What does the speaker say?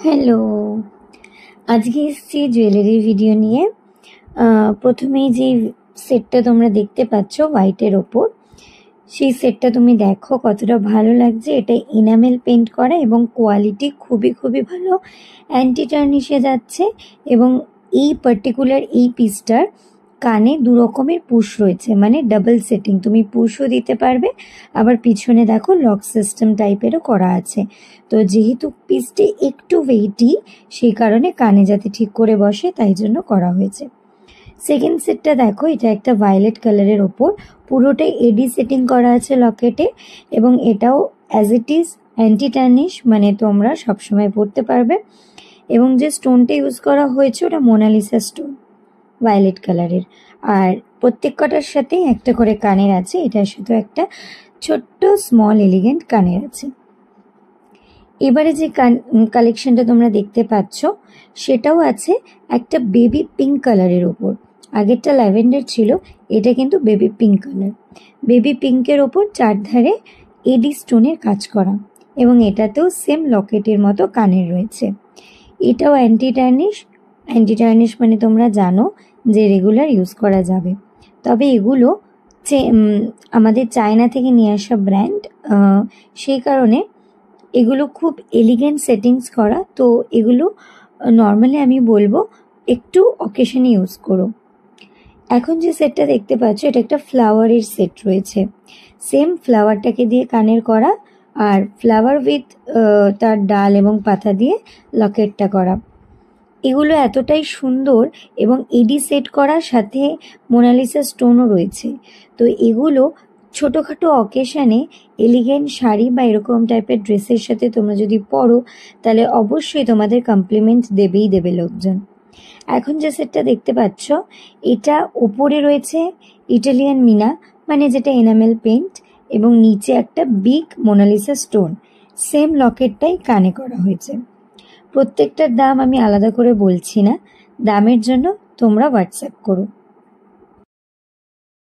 Hello, আজকে এসেছি jewellery video নিয়ে। প্রথমেই যে সেটটা তোমরা দেখতে পাচ্ছ হোয়াইটের ওপর, সেই সেটটা তুমি দেখো কতটা ভালো লাগছে। এটা এনামেল পেন্ট করা এবং কোয়ালিটি খুবই ভালো, অ্যান্টি টার্নিশে যাচ্ছে। এবং এই পার্টিকুলার এই পিসটার কানে দু রকমের পুশ রয়েছে, মানে ডাবল সেটিং, তুমি পুশও দিতে পারবে, আবার পিছনে দেখো লক সিস্টেম টাইপেরও করা আছে। তো যেহেতু পিসটি একটু ওয়েটি, সেই কারণে কানে যাতে ঠিক করে বসে তাই জন্য করা হয়েছে। সেকেন্ড সেটটা দেখো, এটা একটা ভায়োলেট কালারের ওপর, পুরোটাই এডি সেটিং করা আছে লকেটে, এবং এটাও as it is anti tarnish, মানে তোমরা সবসময় পরতে পারবে। এবং যে স্টোনটা ইউজ করা হয়েছে ওটা মোনালিসা স্টোন, ভায়োলেট কালারের। আর প্রত্যেক কটার সাথেই একটা করে কানের আছে, এটার সাথে একটা ছোট্ট স্মল এলিগেন্ট কানের আছে। এবারে যে কালেকশনটা তোমরা দেখতে পাচ্ছ সেটাও আছে একটা বেবি পিঙ্ক কালারের ওপর। আগেরটা ল্যাভেন্ডার ছিল, এটা কিন্তু বেবি পিঙ্ক কালার। বেবি পিঙ্কের ওপর চারধারে এডি স্টোনের কাজ করা, এবং এটাতেও সেম লকেটের মতো কানের রয়েছে। এটাও অ্যান্টি টার্নিশ মানে তোমরা জানো যে রেগুলার ইউজ করা যাবে। তবে এগুলো আমাদের চায়না থেকে নিয়ে আসা ব্র্যান্ড, সেই কারণে এগুলো খুব এলিগেন্ট সেটিংস করা। তো এগুলো নর্মালি আমি বলবো একটু অকেশনে ইউজ করো। এখন যে সেটটা দেখতে পাচ্ছ এটা একটা ফ্লাওয়ারের সেট রয়েছে, সেম ফ্লাওয়ারটাকে দিয়ে কানের করা, আর ফ্লাওয়ার উইথ তার ডাল এবং পাতা দিয়ে লকেটটা করা। এগুলো এতটাই সুন্দর, এবং এডি সেট করার সাথে মোনালিসা স্টোনও রয়েছে। তো এগুলো ছোটোখাটো অকেশানে এলিগেন্ট শাড়ি বা এরকম টাইপের ড্রেসের সাথে তোমরা যদি পরো তাহলে অবশ্যই তোমাদের কমপ্লিমেন্ট দেবেই দেবে লোকজন। এখন যে সেটটা দেখতে পাচ্ছ এটা ওপরে রয়েছে ইটালিয়ান মিনা, মানে যেটা এনামেল পেন্ট, এবং নিচে একটা বিগ মোনালিসা স্টোন, সেম লকেটটাই কানে করা হয়েছে। প্রত্যেকটার দাম আমি আলাদা করে বলছি না, দামের জন্য তোমরা হোয়াটসঅ্যাপ করো।